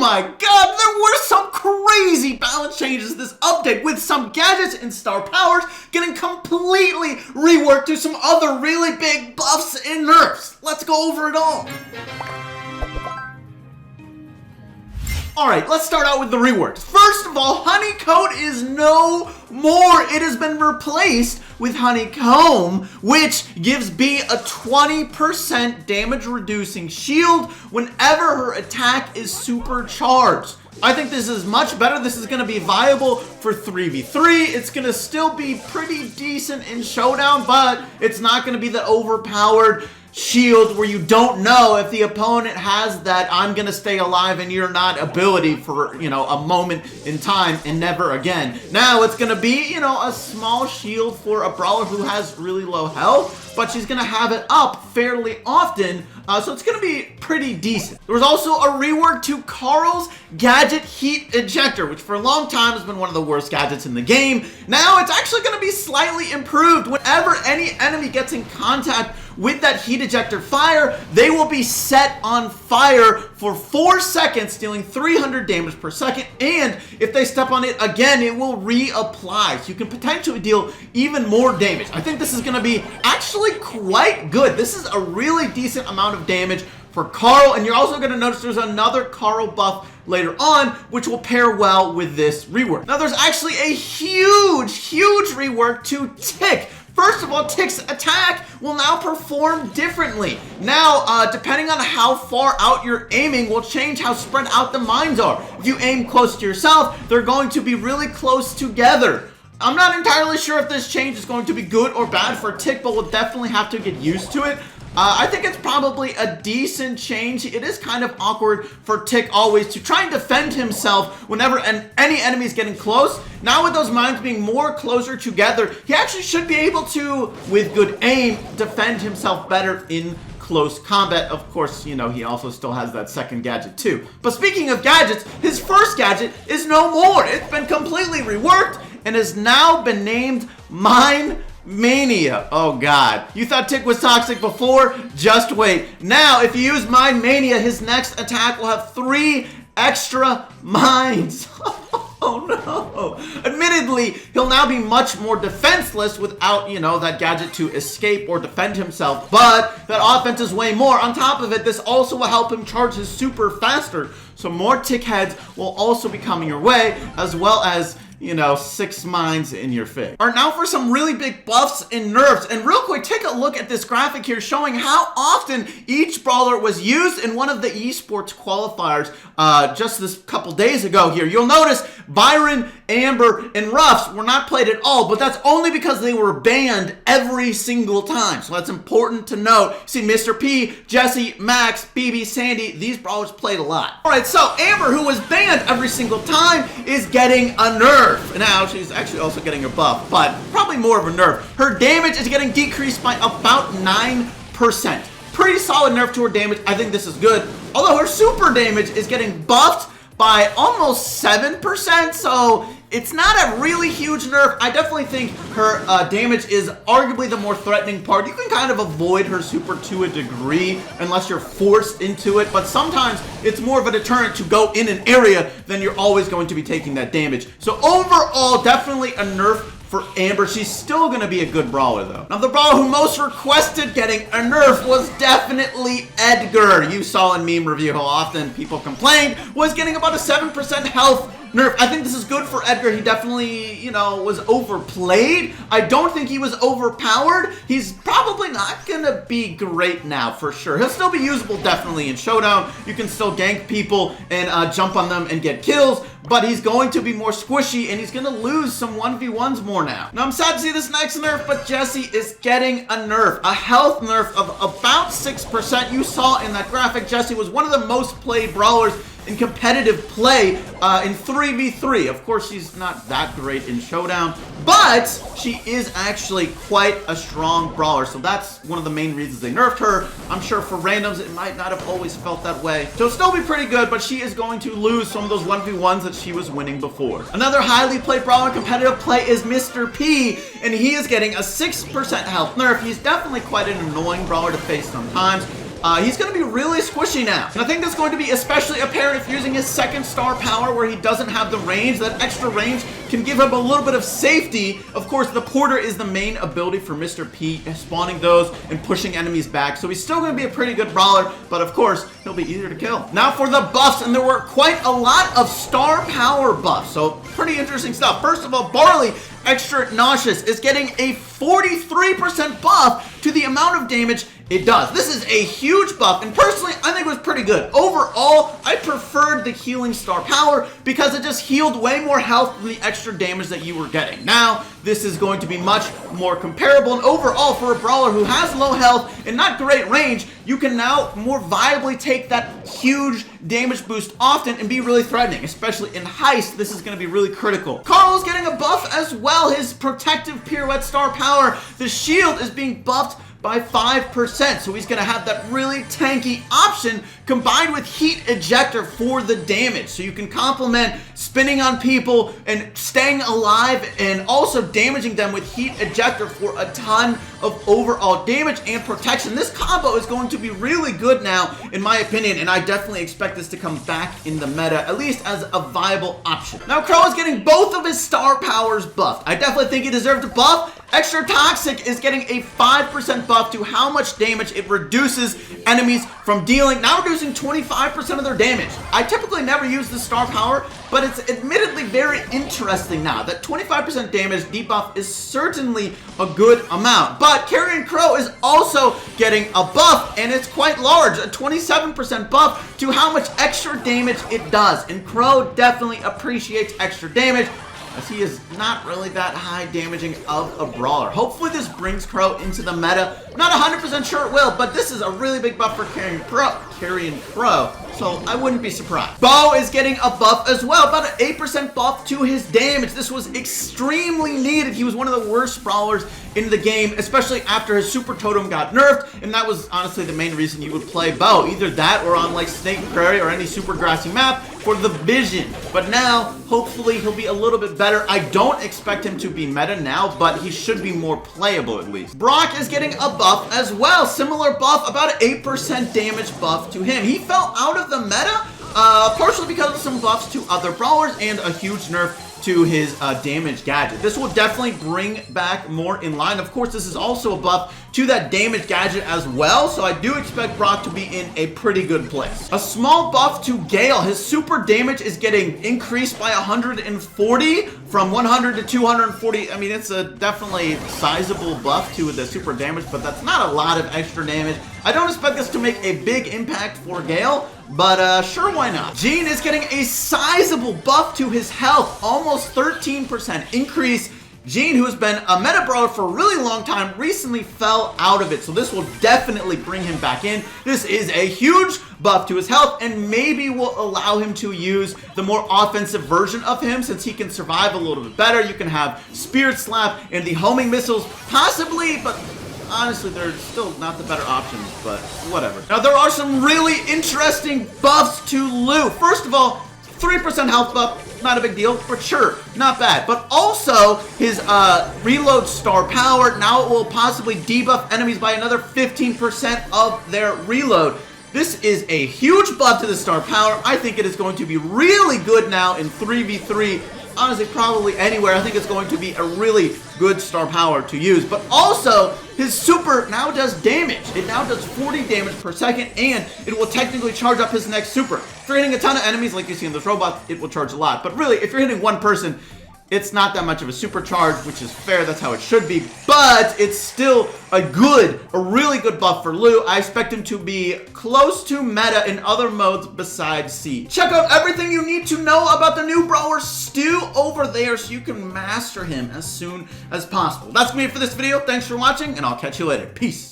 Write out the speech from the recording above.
my god, there were some crazy balance changes this update, with some gadgets and star powers getting completely reworked to some other really big buffs and nerfs. Let's go over it all. Alright, let's start out with the reworks. First of all, honeycomb is no more. It has been replaced with honeycomb, which gives B a 20% damage reducing shield whenever her attack is supercharged. I think this is much better. This is going to be viable for 3v3. It's going to still be pretty decent in showdown, but it's not going to be the overpowered shield where you don't know if the opponent has that I'm gonna stay alive and you're not ability for, you know, a moment in time and never again. Now it's gonna be, you know, a small shield for a brawler who has really low health, but she's gonna have it up fairly often, so it's gonna be pretty decent. There was also a rework to Carl's Gadget Heat Ejector, which for a long time has been one of the worst gadgets in the game. Now it's actually gonna be slightly improved. Whenever any enemy gets in contact with that heat ejector fire, they will be set on fire for 4 seconds, dealing 300 damage per second, and if they step on it again, it will reapply, so you can potentially deal even more damage. I think this is going to be actually quite good. This is a really decent amount of damage for Carl, and you're also going to notice there's another Carl buff later on, which will pair well with this rework. Now, there's actually a huge rework to Tick. First of all, Tick's attack will now perform differently. Now, depending on how far out you're aiming will change how spread out the mines are. If you aim close to yourself, they're going to be really close together. I'm not entirely sure if this change is going to be good or bad for Tick, but we'll definitely have to get used to it. I think it's probably a decent change. It is kind of awkward for Tick always to try and defend himself whenever any enemy is getting close. Now with those mines being more closer together, he actually should be able to, with good aim, defend himself better in close combat. Of course, you know, he also still has that second gadget too. But speaking of gadgets, his first gadget is no more. It's been completely reworked and has now been named Mine Mania. Oh god. You thought Tick was toxic before? Just wait. Now, if you use Mine Mania, his next attack will have 3 extra mines. Oh no. Admittedly, he'll now be much more defenseless without, you know, that gadget to escape or defend himself, but that offense is way more. On top of it, this also will help him charge his super faster, so more Tick heads will also be coming your way, as well as, you know, 6 mines in your face. Alright, now for some really big buffs and nerfs. And real quick, take a look at this graphic here showing how often each brawler was used in one of the esports qualifiers just this couple days ago here. You'll notice Byron, Amber, and Ruffs were not played at all, but that's only because they were banned every single time. So that's important to note. See, Mr. P, Jesse, Max, BB, Sandy, these brawlers played a lot. Alright, so Amber, who was banned every single time, is getting a nerf. Now, she's actually also getting a buff, but probably more of a nerf. Her damage is getting decreased by about 9%. Pretty solid nerf to her damage. I think this is good. Although her super damage is getting buffed by almost 7%, so it's not a really huge nerf. I definitely think her damage is arguably the more threatening part. You can kind of avoid her super to a degree unless you're forced into it, but sometimes it's more of a deterrent to go in an area than you're always going to be taking that damage. So overall, definitely a nerf for Amber. She's still going to be a good brawler though. Now the brawler who most requested getting a nerf was definitely Edgar. You saw in meme review how often people complained was getting about a 7% health nerf. I think this is good for Edgar. He definitely, you know, was overplayed. I don't think he was overpowered. He's probably not gonna be great now for sure. He'll still be usable definitely in showdown. You can still gank people and jump on them and get kills, but he's going to be more squishy and he's gonna lose some 1v1s more now. Now I'm sad to see this next nerf, but Jesse is getting a nerf, a health nerf of about 6%. You saw in that graphic, Jesse was one of the most played brawlers in competitive play in 3v3. Of course, she's not that great in showdown, but she is actually quite a strong brawler, so that's one of the main reasons they nerfed her. I'm sure for randoms, it might not have always felt that way. She'll still be pretty good, but she is going to lose some of those 1v1s that she was winning before. Another highly played brawler in competitive play is Mr. P, and he is getting a 6% health nerf. He's definitely quite an annoying brawler to face sometimes, he's going to be really squishy now. And I think that's going to be especially apparent if using his second star power where he doesn't have the range. That extra range can give him a little bit of safety. Of course, the Porter is the main ability for Mr. P, spawning those and pushing enemies back. So he's still going to be a pretty good brawler, but of course, he'll be easier to kill. Now for the buffs, and there were quite a lot of star power buffs. So pretty interesting stuff. First of all, Barley, Extra Nauseous, is getting a 43% buff to the amount of damage it does. This is a huge buff, and personally, I think it was pretty good. Overall, I preferred the healing star power because it just healed way more health than the extra damage that you were getting. Now, this is going to be much more comparable, and overall, for a brawler who has low health and not great range, you can now more viably take that huge damage boost often and be really threatening, especially in Heist. This is going to be really critical. Carl's getting a buff as well. His protective pirouette star power, the shield, is being buffed by 5%, so he's gonna have that really tanky option combined with heat ejector for the damage, so you can complement spinning on people and staying alive and also damaging them with heat ejector for a ton of overall damage and protection. This combo is going to be really good now, in my opinion, and I definitely expect this to come back in the meta, at least as a viable option. Now, Crow is getting both of his star powers buffed. I definitely think he deserved a buff. Extra Toxic is getting a 5% buff to how much damage it reduces enemies from dealing, now reducing 25% of their damage. I typically never use the star power, but it's admittedly very interesting now. That 25% damage debuff is certainly a good amount. But Carrion Crow is also getting a buff, and it's quite large, a 27% buff to how much extra damage it does. And Crow definitely appreciates extra damage, as he is not really that high damaging of a brawler. Hopefully this brings Crow into the meta. Not 100% sure it will, but this is a really big buff for Carrion Crow, so I wouldn't be surprised. Bo is getting a buff as well, about an 8% buff to his damage. This was extremely needed. He was one of the worst brawlers in the game, especially after his super totem got nerfed, and that was honestly the main reason you would play Bo. Either that or on like Snake Prairie or any super grassy map for the vision. But now, hopefully, he'll be a little bit better. I don't expect him to be meta now, but he should be more playable at least. Brock is getting a buff as well. Similar buff, about an 8% damage buff to him. He fell out of the meta, partially because of some buffs to other brawlers and a huge nerf to his damage gadget. This will definitely bring back more in line. Of course, this is also a buff to that damage gadget as well, so I do expect Brock to be in a pretty good place. A small buff to Gale. His super damage is getting increased by 140 from 100 to 240. I mean, it's a definitely sizable buff to the super damage, but that's not a lot of extra damage. I don't expect this to make a big impact for Gale, but sure, why not? Gene is getting a sizable buff to his health, almost 13% increase. Gene, who has been a meta brawler for a really long time, recently fell out of it, so this will definitely bring him back in. This is a huge buff to his health and maybe will allow him to use the more offensive version of him since he can survive a little bit better. You can have Spirit Slap and the homing missiles, possibly, but honestly, they're still not the better options, but whatever. Now, there are some really interesting buffs to Lou. First of all, 3% health buff, not a big deal, but sure, not bad. But also, his reload star power, now it will possibly debuff enemies by another 15% of their reload. This is a huge buff to the star power. I think it is going to be really good now in 3v3. Honestly, probably anywhere. I think it's going to be a really good star power to use. But also, his super now does damage. It now does 40 damage per second, and it will technically charge up his next super. If you're hitting a ton of enemies, like you see in this robot, it will charge a lot. But really, if you're hitting one person, it's not that much of a supercharge, which is fair. That's how it should be. But it's still a really good buff for Lou. I expect him to be close to meta in other modes besides Siege. Check out everything you need to know about the new brawler Stu over there so you can master him as soon as possible. That's me for this video. Thanks for watching, and I'll catch you later. Peace.